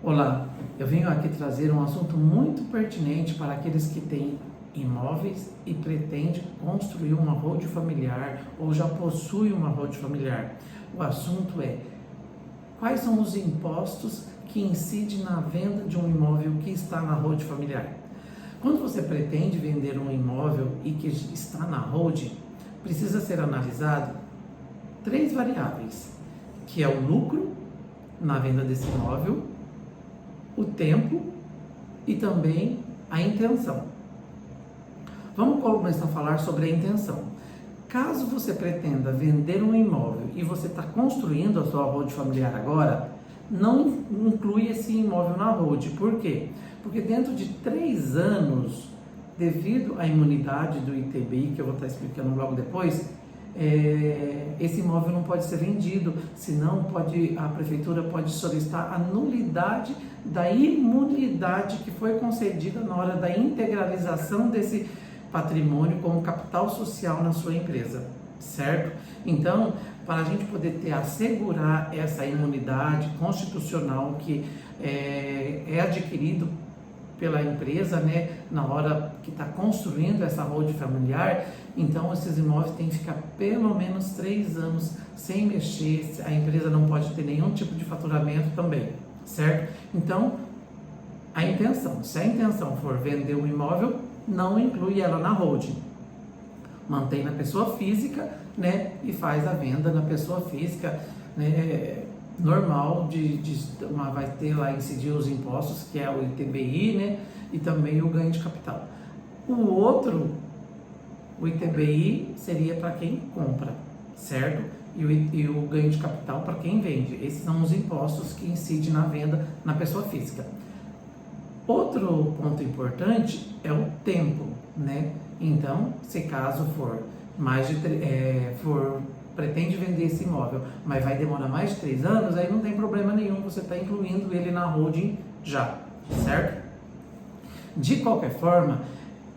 Olá, eu venho aqui trazer um assunto muito pertinente para aqueles que têm imóveis e pretendem construir uma holding familiar ou já possuem uma holding familiar. O assunto é: quais são os impostos que incidem na venda de um imóvel que está na holding familiar? Quando você pretende vender um imóvel e que está na holding, precisa ser analisado três variáveis, que é o lucro na venda desse imóvel, o tempo e também a intenção. Vamos começar a falar sobre a intenção. Caso você pretenda vender um imóvel e você está construindo a sua holding familiar agora, não inclui esse imóvel na holding. Por quê? Porque dentro de 3 anos, devido à imunidade do ITBI, que eu vou estar explicando logo depois, esse imóvel não pode ser vendido, senão a prefeitura pode solicitar a nulidade da imunidade que foi concedida na hora da integralização desse patrimônio como capital social na sua empresa, certo? Então, para a gente poder assegurar essa imunidade constitucional que é adquirido pela empresa, né, na hora que está construindo essa holding familiar, então esses imóveis têm que ficar pelo menos 3 anos sem mexer, a empresa não pode ter nenhum tipo de faturamento também, certo? Então, a intenção, se a intenção for vender um imóvel, não inclui ela na holding, mantém na pessoa física, né, e faz a venda na pessoa física, né, normal, vai ter lá incidir os impostos, que é o ITBI, né, e também o ganho de capital. O ITBI seria para quem compra, certo? E o ganho de capital para quem vende. Esses são os impostos que incidem na venda na pessoa física. Outro ponto importante é o tempo, né? Então, se caso for pretende vender esse imóvel, mas vai demorar mais de 3 anos, aí não tem problema nenhum, você está incluindo ele na holding já, certo? De qualquer forma,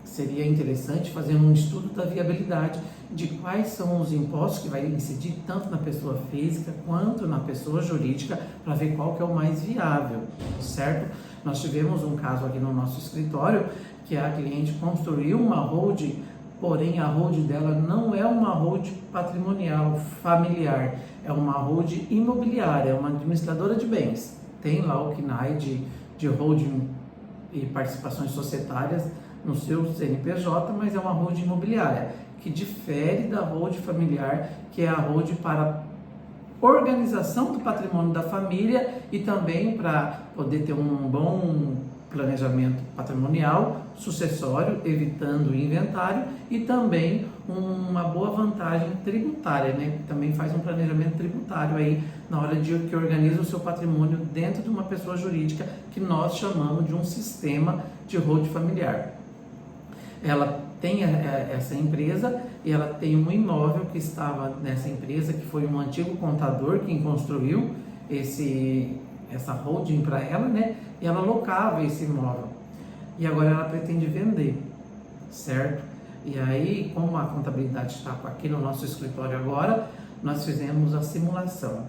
seria interessante fazer um estudo da viabilidade de quais são os impostos que vai incidir tanto na pessoa física quanto na pessoa jurídica, para ver qual que é o mais viável, certo? Nós tivemos um caso aqui no nosso escritório que a cliente construiu uma holding, porém a holding dela não é uma holding patrimonial familiar, é uma holding imobiliária, é uma administradora de bens. Tem lá o CNAE de holding e participações societárias no seu CNPJ, mas é uma holding imobiliária, que difere da holding familiar, que é a holding para organização do patrimônio da família e também para poder ter um bom planejamento patrimonial, sucessório, evitando o inventário, e também uma boa vantagem tributária, né? Também faz um planejamento tributário aí na hora de que organiza o seu patrimônio dentro de uma pessoa jurídica, que nós chamamos de um sistema de holding familiar. Ela tem essa empresa e ela tem um imóvel que estava nessa empresa, que foi um antigo contador quem construiu essa holding para ela, né? E ela locava esse imóvel. E agora ela pretende vender, certo? E aí, como a contabilidade está aqui no nosso escritório agora, nós fizemos a simulação.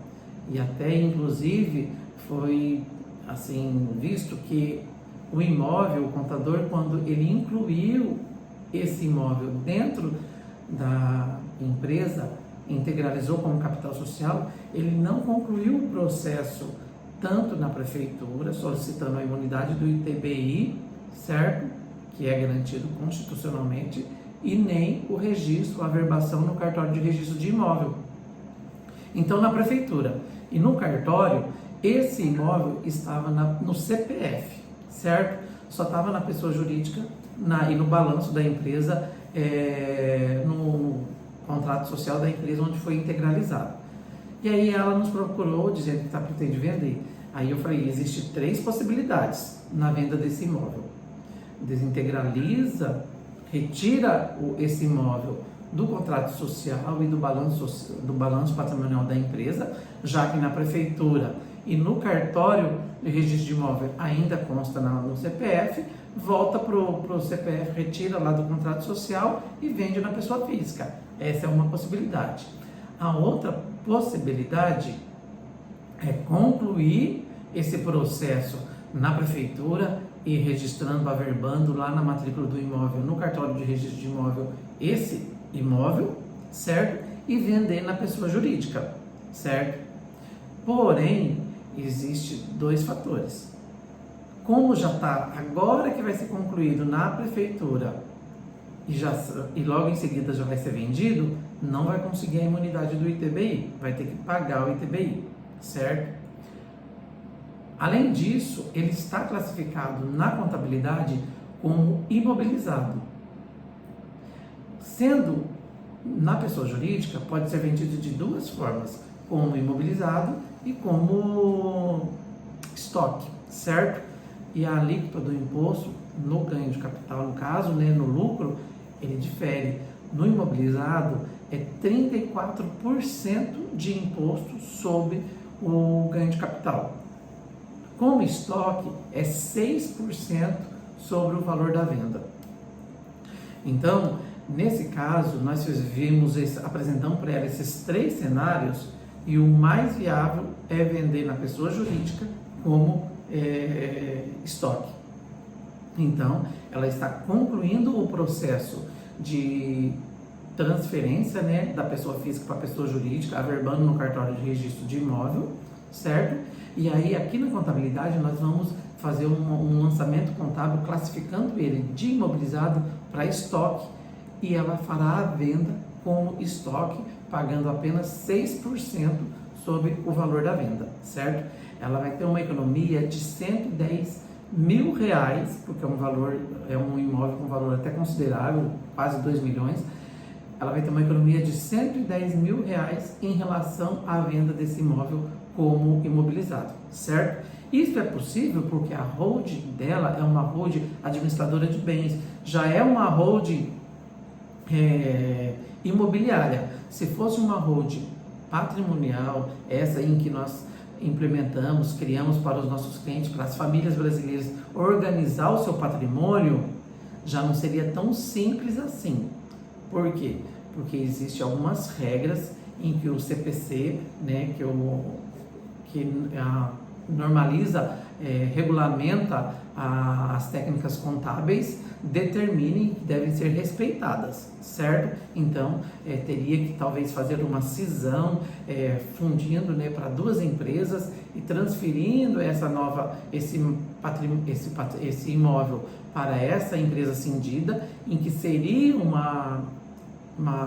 E até, inclusive, foi assim visto que o imóvel, o contador, quando ele incluiu esse imóvel dentro da empresa, integralizou como capital social, ele não concluiu o processo tanto na prefeitura, solicitando a imunidade do ITBI, certo? Que é garantido constitucionalmente, e nem o registro, a averbação no cartório de registro de imóvel. Então, na prefeitura e no cartório, esse imóvel estava no CPF, certo? Só estava na pessoa jurídica e no balanço da empresa, no contrato social da empresa onde foi integralizado. E aí ela nos procurou dizendo que pretende vender. Aí eu falei, existe 3 possibilidades na venda desse imóvel. Desintegraliza, retira esse imóvel do contrato social e do balanço patrimonial da empresa, já que na prefeitura e no cartório de registro de imóvel ainda consta no CPF, volta para o CPF, retira lá do contrato social e vende na pessoa física. Essa é uma possibilidade. A outra possibilidade é concluir esse processo na prefeitura e registrando, averbando lá na matrícula do imóvel, no cartório de registro de imóvel, esse imóvel, certo? E vender na pessoa jurídica, certo? Porém, existe dois fatores. Como já está, agora que vai ser concluído na prefeitura e logo em seguida já vai ser vendido, não vai conseguir a imunidade do ITBI, vai ter que pagar o ITBI, certo? Além disso, ele está classificado na contabilidade como imobilizado. Sendo na pessoa jurídica, pode ser vendido de duas formas, como imobilizado e como estoque, certo? E a alíquota do imposto no ganho de capital, no caso, né, no lucro, ele difere. No imobilizado é 34% de imposto sobre o ganho de capital. Como estoque é 6% sobre o valor da venda. Então, nesse caso, nós apresentamos para ela esses três cenários e o mais viável é vender na pessoa jurídica como estoque. Então, ela está concluindo o processo de transferência, né, da pessoa física para a pessoa jurídica, averbando no cartório de registro de imóvel, certo? E aí, aqui na contabilidade, nós vamos fazer um lançamento contábil classificando ele de imobilizado para estoque e ela fará a venda como estoque, pagando apenas 6% sobre o valor da venda, certo? Ela vai ter uma economia de R$110 mil, porque é um imóvel com valor até considerável, quase 2 milhões. Ela vai ter uma economia de R$110 mil em relação à venda desse imóvel como imobilizado, certo? Isso é possível porque a holding dela é uma holding administradora de bens, já é uma holding imobiliária. Se fosse uma holding patrimonial, essa em que nós implementamos, criamos para os nossos clientes, para as famílias brasileiras organizar o seu patrimônio, já não seria tão simples assim. Por quê? Porque existem algumas regras em que o CPC, né, normaliza, regulamenta as técnicas contábeis, determinem que devem ser respeitadas, certo? Então, teria que talvez fazer uma cisão, fundindo, né, para duas empresas e transferindo esse imóvel para essa empresa cindida, em que seria uma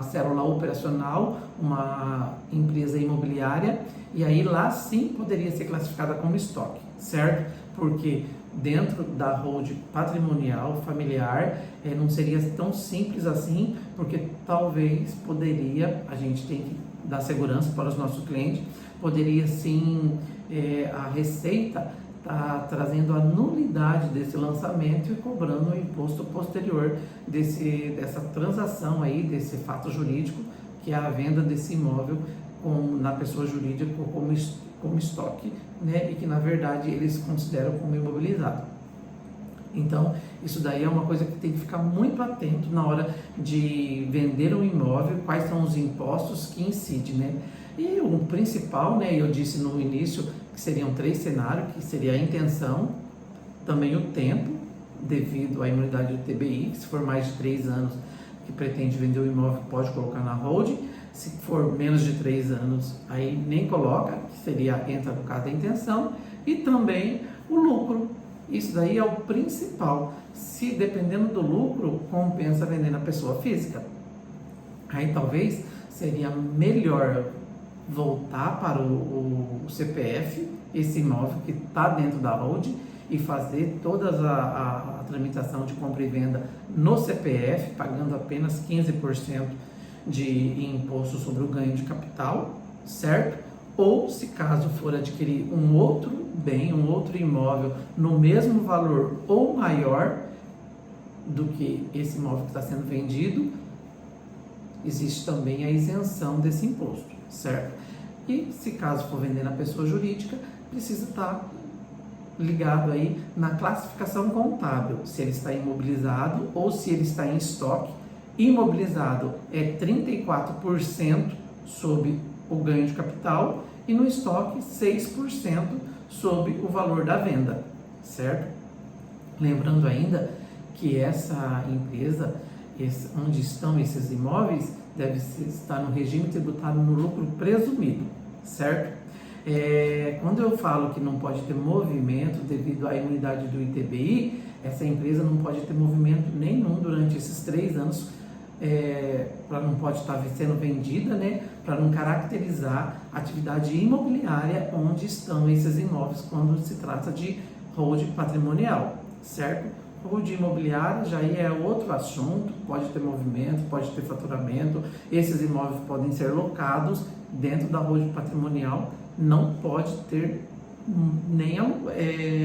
célula operacional, uma empresa imobiliária, e aí lá sim poderia ser classificada como estoque, certo? Porque dentro da holding patrimonial, familiar, não seria tão simples assim, porque talvez a gente tem que dar segurança para os nossos clientes, poderia sim, a Receita está trazendo a nulidade desse lançamento e cobrando o imposto posterior dessa transação aí, desse fato jurídico, que é a venda desse imóvel na pessoa jurídica como estoque, né, e que na verdade eles consideram como imobilizado. Então, isso daí é uma coisa que tem que ficar muito atento na hora de vender um imóvel, quais são os impostos que incidem, né? E o principal, né, eu disse no início que seriam 3 cenários, que seria a intenção, também o tempo, devido à imunidade do ITBI, que se for mais de 3 anos que pretende vender o imóvel, pode colocar na holding. Se for menos de 3 anos, aí nem coloca, que entra no caso da intenção, e também o lucro. Isso daí é o principal. Se dependendo do lucro, compensa vender na pessoa física. Aí talvez seria melhor voltar para o CPF, esse imóvel que está dentro da holding, e fazer toda a tramitação de compra e venda no CPF, pagando apenas 15% de imposto sobre o ganho de capital, certo? Ou, se caso for adquirir um outro bem, um outro imóvel no mesmo valor ou maior do que esse imóvel que está sendo vendido, existe também a isenção desse imposto, certo? E, se caso for vender na pessoa jurídica, precisa estar ligado aí na classificação contábil, se ele está imobilizado ou se ele está em estoque. Imobilizado é 34% sobre o ganho de capital e no estoque 6% sobre o valor da venda, certo? Lembrando ainda que essa empresa, onde estão esses imóveis, deve estar no regime tributário no lucro presumido, certo? Quando eu falo que não pode ter movimento devido à imunidade do ITBI, essa empresa não pode ter movimento nenhum durante esses 3 anos, não pode estar sendo vendida, né, para não caracterizar a atividade imobiliária onde estão esses imóveis quando se trata de holding patrimonial, certo? Holding imobiliária já é outro assunto, pode ter movimento, pode ter faturamento, esses imóveis podem ser locados dentro da holding patrimonial, não pode ter nem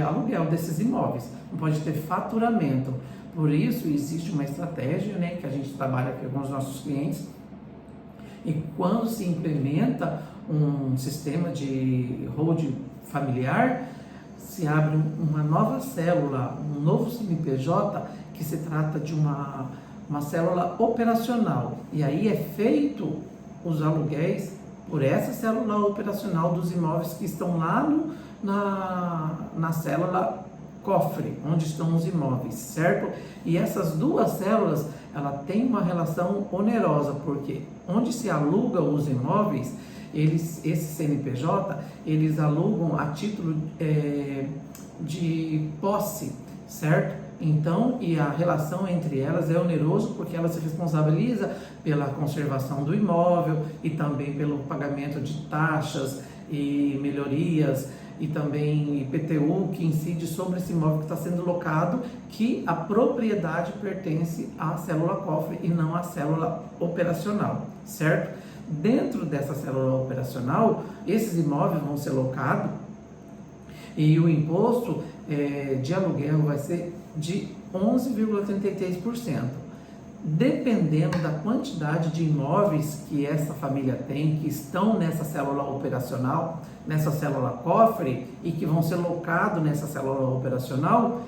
aluguel desses imóveis, não pode ter faturamento. Por isso existe uma estratégia, né, que a gente trabalha aqui com os nossos clientes, e quando se implementa um sistema de holding familiar, se abre uma nova célula, um novo CNPJ, que se trata de uma célula operacional, e aí é feito os aluguéis por essa célula operacional dos imóveis que estão lá na célula cofre, onde estão os imóveis, certo? E essas duas células, ela tem uma relação onerosa, porque onde se aluga os imóveis, esse CNPJ, eles alugam a título de posse, certo? Então, e a relação entre elas é oneroso porque ela se responsabiliza pela conservação do imóvel e também pelo pagamento de taxas e melhorias e também IPTU que incide sobre esse imóvel que está sendo locado, que a propriedade pertence à célula cofre e não à célula operacional, certo? Dentro dessa célula operacional, esses imóveis vão ser locados e o imposto de aluguel vai ser de 11,33%. Dependendo da quantidade de imóveis que essa família tem, que estão nessa célula operacional, nessa célula cofre e que vão ser locados nessa célula operacional,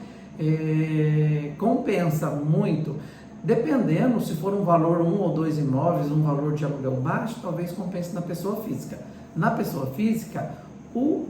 compensa muito. Dependendo, se for um valor 1 ou 2 imóveis, um valor de aluguel baixo, talvez compense na pessoa física. Na pessoa física, o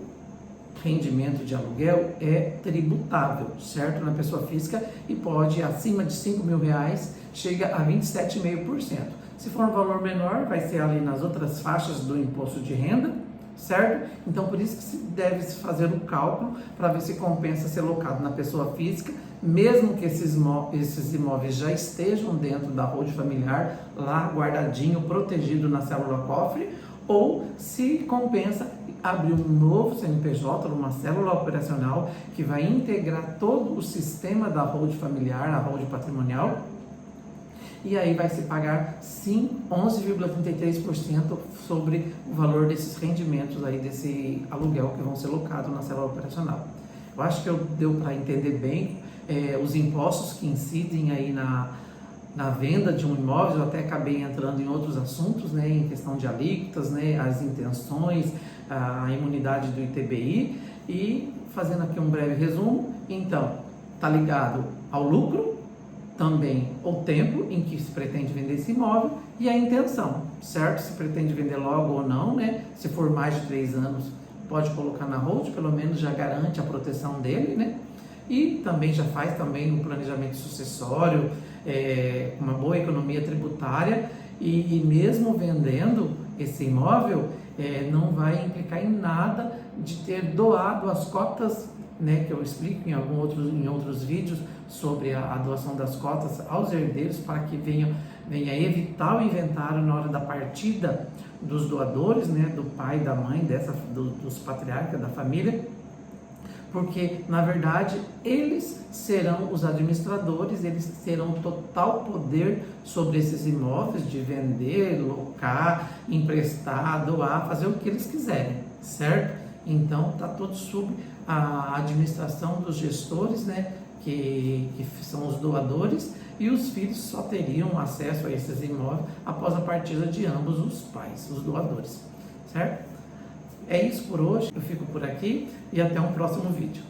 rendimento de aluguel é tributável, certo? Na pessoa física, e pode, acima de R$5.000, chega a 27,5%. Se for um valor menor, vai ser ali nas outras faixas do imposto de renda, certo? Então, por isso que se deve se fazer um cálculo para ver se compensa ser locado na pessoa física, mesmo que esses imóveis já estejam dentro da holding familiar, lá guardadinho, protegido na célula cofre, ou se compensa abrir um novo CNPJ, uma célula operacional que vai integrar todo o sistema da holding familiar, a holding patrimonial, e aí vai se pagar sim 11,33% sobre o valor desses rendimentos aí, desse aluguel que vão ser locados na célula operacional. Eu acho que deu para entender bem os impostos que incidem aí na venda de um imóvel. Eu até acabei entrando em outros assuntos, né, em questão de alíquotas, né, as intenções, a imunidade do ITBI, e fazendo aqui um breve resumo. Então, está ligado ao lucro, também o tempo em que se pretende vender esse imóvel e a intenção, certo? Se pretende vender logo ou não, né? Se for mais de 3 anos, pode colocar na hold, pelo menos já garante a proteção dele, né? E também já faz também um planejamento sucessório, uma boa economia tributária, e mesmo vendendo esse imóvel, não vai implicar em nada de ter doado as cotas, né, que eu explico em outros vídeos sobre a doação das cotas aos herdeiros, para que venha evitar o inventário na hora da partida dos doadores, né, do pai, da mãe, dos patriarcas da família, porque na verdade eles serão os administradores, eles terão total poder sobre esses imóveis, de vender, locar, emprestar, doar, fazer o que eles quiserem, certo? Então está tudo sob a administração dos gestores, né, que são os doadores, e os filhos só teriam acesso a esses imóveis após a partida de ambos os pais, os doadores, certo? É isso por hoje, eu fico por aqui e até um próximo vídeo.